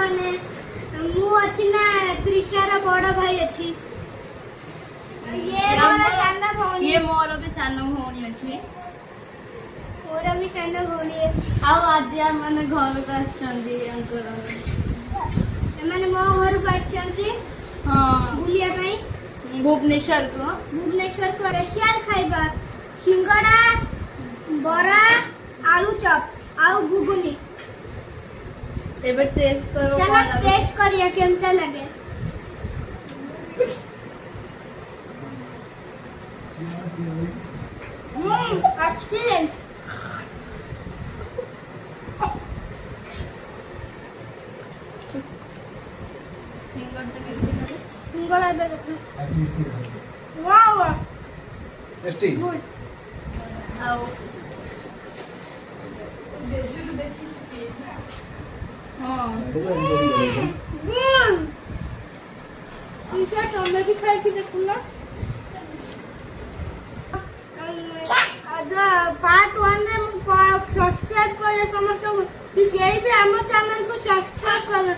माने मु अछि ना त्रिशार बड़ भाई अछि ये मोर साना भौणी ये मोर भी सानो भौणी अछि मोर भी साना भौणी आ आज माने घर का आछंदी अंकर माने मो घर को आछंती हां बुलिया पई भुवनेश्वर को स्पेशल खाइबा सिंगड़ा बरा आलू चप आउ घुगुनी एबे टेस्ट करो चलो कोन लागे टेस्ट करिया केमता लगे एक्सीलेंट सिंगर तो कैसे करे सिंगड़ा बे वाओ टेस्टी गुड आओ हां गुड इसे तो मैं भी खाई की देखूं ना पार्ट 1 रे मु सब्सक्राइब करे समस्त कि केही भी हमर चैनल को सब्सक्राइब कर